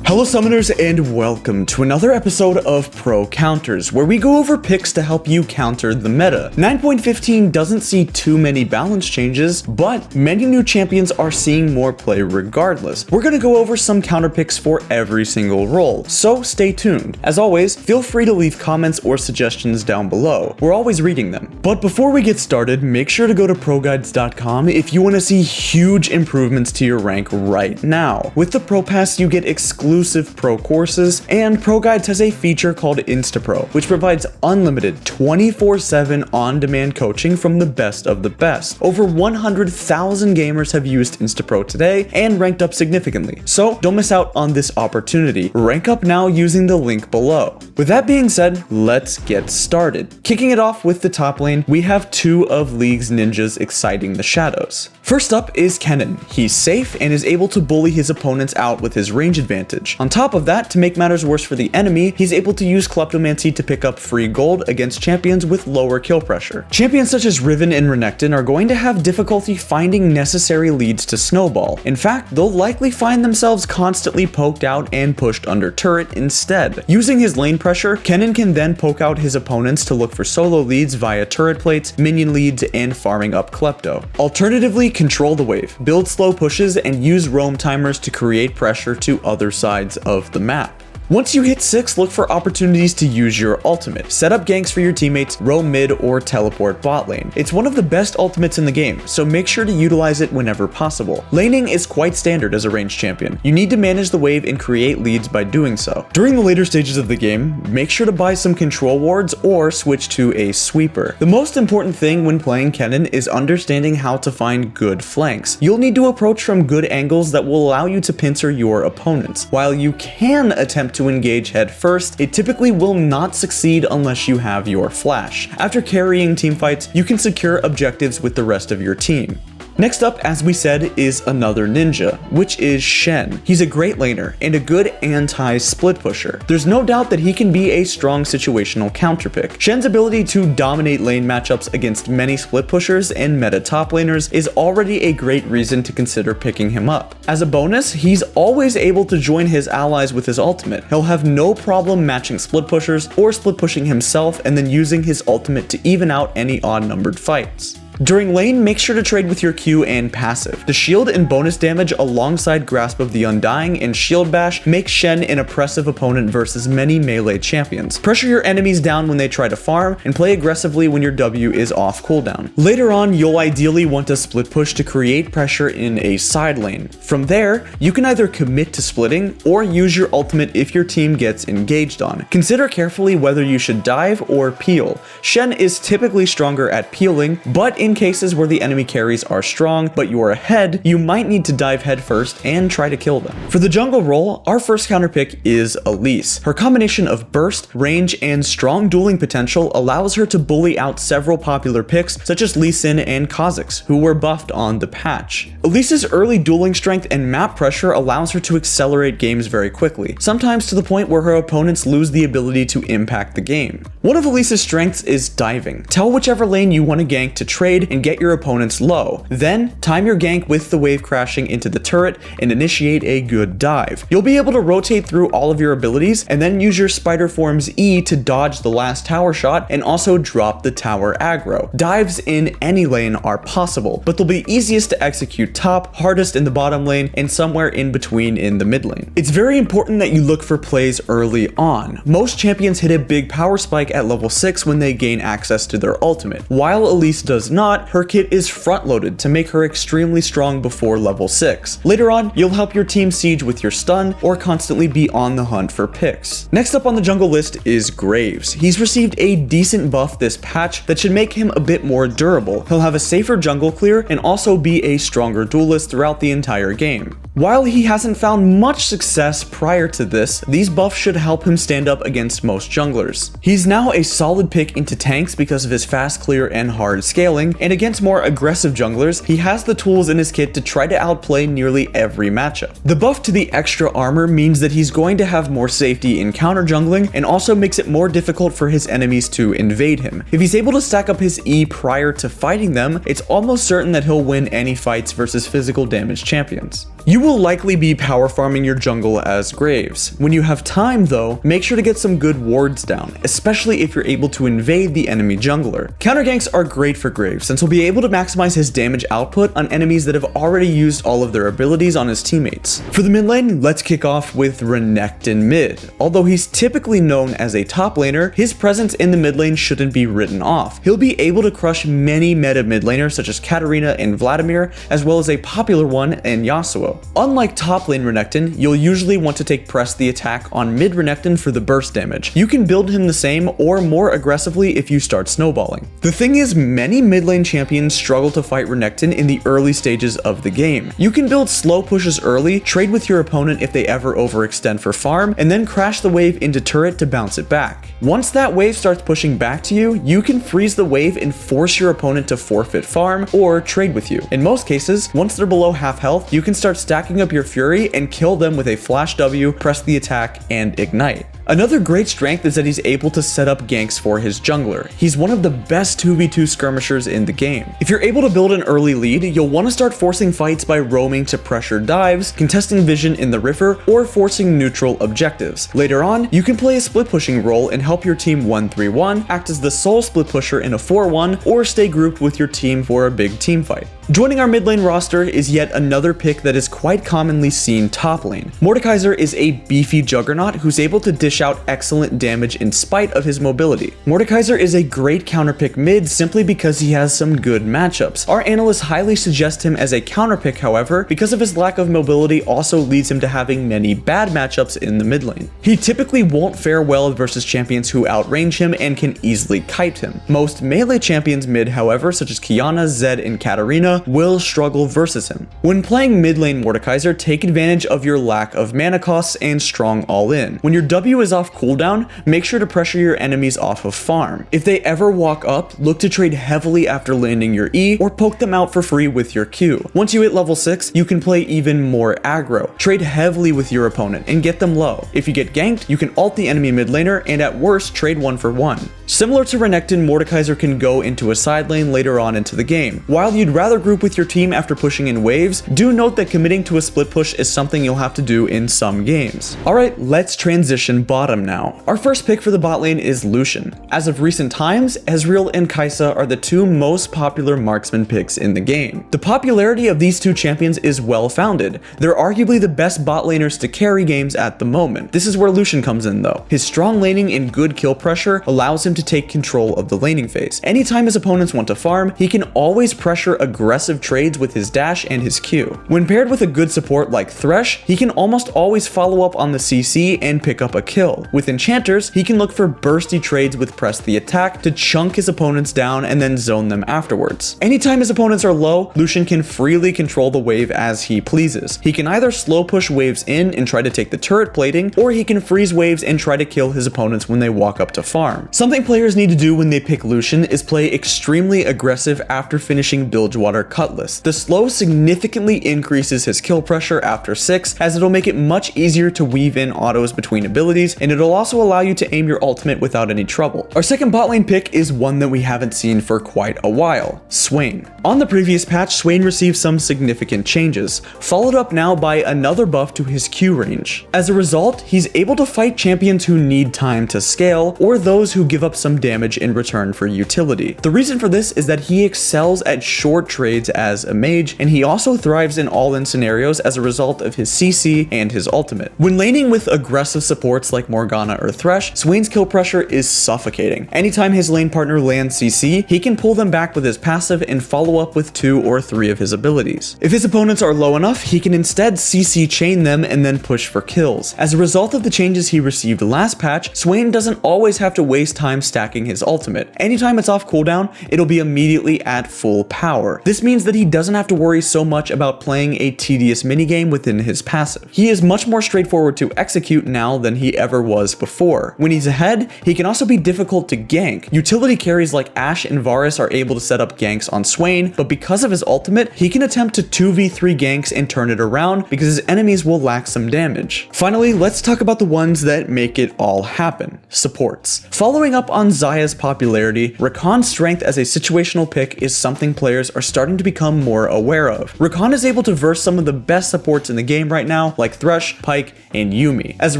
Hello summoners and welcome to another episode of Pro Counters, where we go over picks to help you counter the meta. 9.15 doesn't see too many balance changes, but many new champions are seeing more play regardless. We're gonna go over some counter picks for every single role, so stay tuned. As always, feel free to leave comments or suggestions down below. We're always reading them. But before we get started, make sure to go to ProGuides.com if you want to see huge improvements to your rank right now. With the Pro Pass, you get exclusive pro courses, and ProGuides has a feature called InstaPro, which provides unlimited 24/7 on-demand coaching from the best of the best. Over 100,000 gamers have used InstaPro today and ranked up significantly, so don't miss out on this opportunity. Rank up now using the link below. With that being said, let's get started. Kicking it off with the top lane, we have two of League's ninjas exciting the shadows. First up is Kennen. He's safe and is able to bully his opponents out with his range advantage. On top of that, to make matters worse for the enemy, he's able to use Kleptomancy to pick up free gold against champions with lower kill pressure. Champions such as Riven and Renekton are going to have difficulty finding necessary leads to snowball. In fact, they'll likely find themselves constantly poked out and pushed under turret instead. Using his lane pressure, Kennen can then poke out his opponents to look for solo leads via turret plates, minion leads, and farming up Klepto. Alternatively, control the wave, build slow pushes, and use roam timers to create pressure to other sides of the map. Once you hit 6, look for opportunities to use your ultimate. Set up ganks for your teammates, roam mid, or teleport bot lane. It's one of the best ultimates in the game, so make sure to utilize it whenever possible. Laning is quite standard as a ranged champion. You need to manage the wave and create leads by doing so. During the later stages of the game, make sure to buy some control wards or switch to a sweeper. The most important thing when playing Kennen is understanding how to find good flanks. You'll need to approach from good angles that will allow you to pincer your opponents. While you can attempt to engage head first, it typically will not succeed unless you have your flash. After carrying teamfights, you can secure objectives with the rest of your team. Next up, as we said, is another ninja, which is Shen. He's a great laner and a good anti-split pusher. There's no doubt that he can be a strong situational counter pick. Shen's ability to dominate lane matchups against many split pushers and meta top laners is already a great reason to consider picking him up. As a bonus, he's always able to join his allies with his ultimate. He'll have no problem matching split pushers or split pushing himself and then using his ultimate to even out any odd-numbered fights. During lane, make sure to trade with your Q and passive. The shield and bonus damage alongside Grasp of the Undying and Shield Bash make Shen an oppressive opponent versus many melee champions. Pressure your enemies down when they try to farm, and play aggressively when your W is off cooldown. Later on, you'll ideally want to split push to create pressure in a side lane. From there, you can either commit to splitting or use your ultimate if your team gets engaged on. Consider carefully whether you should dive or peel. Shen is typically stronger at peeling, but in cases where the enemy carries are strong but you're ahead, you might need to dive head first and try to kill them. For the jungle role, our first counter pick is Elise. Her combination of burst, range, and strong dueling potential allows her to bully out several popular picks such as Lee Sin and Kha'Zix, who were buffed on the patch. Elise's early dueling strength and map pressure allows her to accelerate games very quickly, sometimes to the point where her opponents lose the ability to impact the game. One of Elise's strengths is diving. Tell whichever lane you want to gank to trade and get your opponents low. Then, time your gank with the wave crashing into the turret and initiate a good dive. You'll be able to rotate through all of your abilities and then use your Spider Form's E to dodge the last tower shot and also drop the tower aggro. Dives in any lane are possible, but they'll be easiest to execute top, hardest in the bottom lane, and somewhere in between in the mid lane. It's very important that you look for plays early on. Most champions hit a big power spike at level 6 when they gain access to their ultimate. While Elise does not, her kit is front-loaded to make her extremely strong before level 6. Later on, you'll help your team siege with your stun or constantly be on the hunt for picks. Next up on the jungle list is Graves. He's received a decent buff this patch that should make him a bit more durable. He'll have a safer jungle clear and also be a stronger duelist throughout the entire game. While he hasn't found much success prior to this, these buffs should help him stand up against most junglers. He's now a solid pick into tanks because of his fast clear and hard scaling, and against more aggressive junglers, he has the tools in his kit to try to outplay nearly every matchup. The buff to the extra armor means that he's going to have more safety in counter jungling and also makes it more difficult for his enemies to invade him. If he's able to stack up his E prior to fighting them, it's almost certain that he'll win any fights versus physical damage champions. You will likely be power farming your jungle as Graves. When you have time though, make sure to get some good wards down, especially if you're able to invade the enemy jungler. Counter ganks are great for Graves since he'll be able to maximize his damage output on enemies that have already used all of their abilities on his teammates. For the mid lane, let's kick off with Renekton mid. Although he's typically known as a top laner, his presence in the mid lane shouldn't be written off. He'll be able to crush many meta mid laners such as Katarina and Vladimir, as well as a popular one in Yasuo. Unlike top lane Renekton, you'll usually want to take press the attack on mid Renekton for the burst damage. You can build him the same or more aggressively if you start snowballing. The thing is, many mid lane champions struggle to fight Renekton in the early stages of the game. You can build slow pushes early, trade with your opponent if they ever overextend for farm, and then crash the wave into turret to bounce it back. Once that wave starts pushing back to you, you can freeze the wave and force your opponent to forfeit farm or trade with you. In most cases, once they're below half health, you can start stacking up your fury and kill them with a flash W, press the attack, and ignite. Another great strength is that he's able to set up ganks for his jungler. He's one of the best 2v2 skirmishers in the game. If you're able to build an early lead, you'll want to start forcing fights by roaming to pressure dives, contesting vision in the river, or forcing neutral objectives. Later on, you can play a split pushing role and help your team 1-3-1, act as the sole split pusher in a 4-1, or stay grouped with your team for a big team fight. Joining our mid lane roster is yet another pick that is quite commonly seen top lane. Mordekaiser is a beefy juggernaut who's able to dish out excellent damage in spite of his mobility. Mordekaiser is a great counter pick mid simply because he has some good matchups. Our analysts highly suggest him as a counter pick, however, because of his lack of mobility also leads him to having many bad matchups in the mid lane. He typically won't fare well versus champions who outrange him and can easily kite him. Most melee champions mid, however, such as Qiyana, Zed, and Katarina, will struggle versus him. When playing mid lane Mordekaiser, take advantage of your lack of mana costs and strong all-in. When your W is off cooldown, make sure to pressure your enemies off of farm. If they ever walk up, look to trade heavily after landing your E or poke them out for free with your Q. Once you hit level 6, you can play even more aggro. Trade heavily with your opponent and get them low. If you get ganked, you can ult the enemy mid laner and at worst trade 1-for-1. Similar to Renekton, Mordekaiser can go into a side lane later on into the game. While you'd rather group with your team after pushing in waves, do note that committing to a split push is something you'll have to do in some games. Alright, let's transition bottom now. Our first pick for the bot lane is Lucian. As of recent times, Ezreal and Kai'Sa are the two most popular marksman picks in the game. The popularity of these two champions is well founded. They're arguably the best bot laners to carry games at the moment. This is where Lucian comes in though. His strong laning and good kill pressure allows him to take control of the laning phase. Anytime his opponents want to farm, he can always pressure aggressive trades with his dash and his Q. When paired with a good support like Thresh, he can almost always follow up on the CC and pick up a kill. With enchanters, he can look for bursty trades with press the attack to chunk his opponents down and then zone them afterwards. Anytime his opponents are low, Lucian can freely control the wave as he pleases. He can either slow push waves in and try to take the turret plating, or he can freeze waves and try to kill his opponents when they walk up to farm. Something players need to do when they pick Lucian is play extremely aggressive after finishing Bilgewater Cutlass. The slow significantly increases his kill pressure after 6, as it'll make it much easier to weave in autos between abilities, and it'll also allow you to aim your ultimate without any trouble. Our second bot lane pick is one that we haven't seen for quite a while, Swain. On the previous patch, Swain received some significant changes, followed up now by another buff to his Q range. As a result, he's able to fight champions who need time to scale, or those who give up some damage in return for utility. The reason for this is that he excels at short trades as a mage, and he also thrives in all-in scenarios as a result of his CC and his ultimate. When laning with aggressive supports like Morgana or Thresh, Swain's kill pressure is suffocating. Anytime his lane partner lands CC, he can pull them back with his passive and follow up with 2 or 3 of his abilities. If his opponents are low enough, he can instead CC chain them and then push for kills. As a result of the changes he received last patch, Swain doesn't always have to waste time stacking his ultimate. Anytime it's off cooldown, it'll be immediately at full power. This means that he doesn't have to worry so much about playing a tedious minigame within his passive. He is much more straightforward to execute now than he ever was before. When he's ahead, he can also be difficult to gank. Utility carries like Ashe and Varus are able to set up ganks on Swain, but because of his ultimate, he can attempt to 2v3 ganks and turn it around because his enemies will lack some damage. Finally, let's talk about the ones that make it all happen. Supports. Following up on Xayah's popularity, Rakan's strength as a situational pick is something players are starting to become more aware of. Rakan is able to verse some of the best supports in the game right now, like Thresh, Pyke, and Yuumi. As a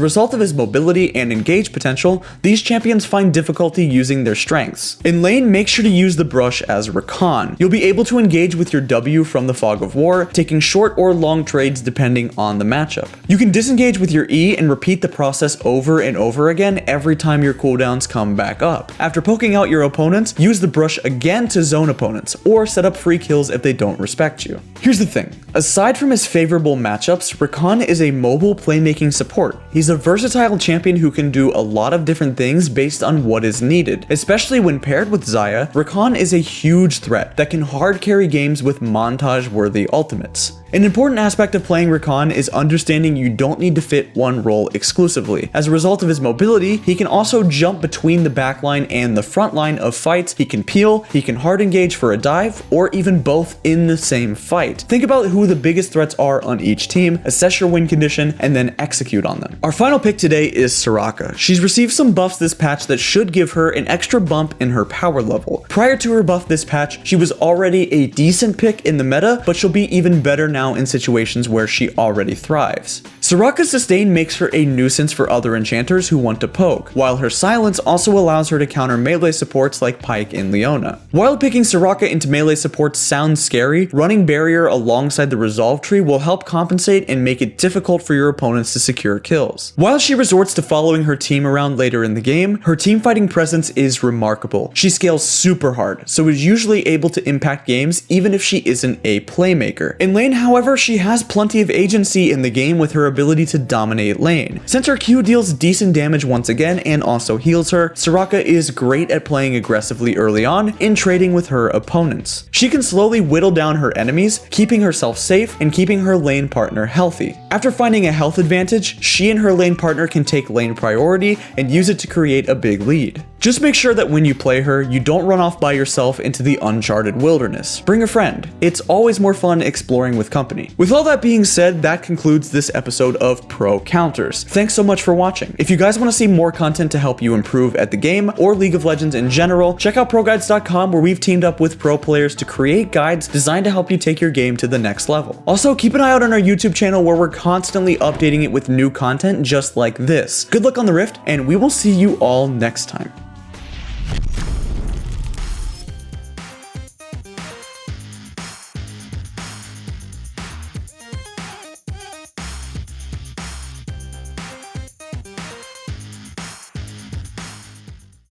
result of his mobility and engage potential, these champions find difficulty using their strengths. In lane, make sure to use the brush as Rakan. You'll be able to engage with your W from the Fog of War, taking short or long trades depending on the matchup. You can disengage with your E and repeat the process over and over again every time your cooldowns come back up. After poking out your opponents, use the brush again to zone opponents, or set up free kills if they don't respect you. Here's the thing, aside from his favorable matchups, Rakan is a mobile playmaking support. He's a versatile champion who can do a lot of different things based on what is needed. Especially when paired with Xayah, Rakan is a huge threat that can hard carry games with montage-worthy ultimates. An important aspect of playing Rakan is understanding you don't need to fit one role exclusively. As a result of his mobility, he can also jump between the backline and the front line of fights. He can peel, he can hard engage for a dive, or even both in the same fight. Think about who the biggest threats are on each team, assess your win condition, and then execute on them. Our final pick today is Soraka. She's received some buffs this patch that should give her an extra bump in her power level. Prior to her buff this patch, she was already a decent pick in the meta, but she'll be even better now in situations where she already thrives. Soraka's sustain makes her a nuisance for other enchanters who want to poke, while her silence also allows her to counter melee supports like Pyke and Leona. While picking Soraka into melee support sounds scary, running barrier alongside the resolve tree will help compensate and make it difficult for your opponents to secure kills. While she resorts to following her team around later in the game, her teamfighting presence is remarkable. She scales super hard, so is usually able to impact games even if she isn't a playmaker. In lane, however, she has plenty of agency in the game with her ability to dominate lane. Since her Q deals decent damage once again and also heals her, Soraka is great at playing aggressively early on and trading with her opponents. She can slowly whittle down her enemies, keeping herself safe and keeping her lane partner healthy. After finding a health advantage, she and her lane partner can take lane priority and use it to create a big lead. Just make sure that when you play her, you don't run off by yourself into the uncharted wilderness. Bring a friend. It's always more fun exploring with company. With all that being said, that concludes this episode of Pro Counters. Thanks so much for watching. If you guys want to see more content to help you improve at the game or League of Legends in general, check out ProGuides.com, where we've teamed up with pro players to create guides designed to help you take your game to the next level. Also, keep an eye out on our YouTube channel, where we're constantly updating it with new content just like this. Good luck on the Rift, and we will see you all next time.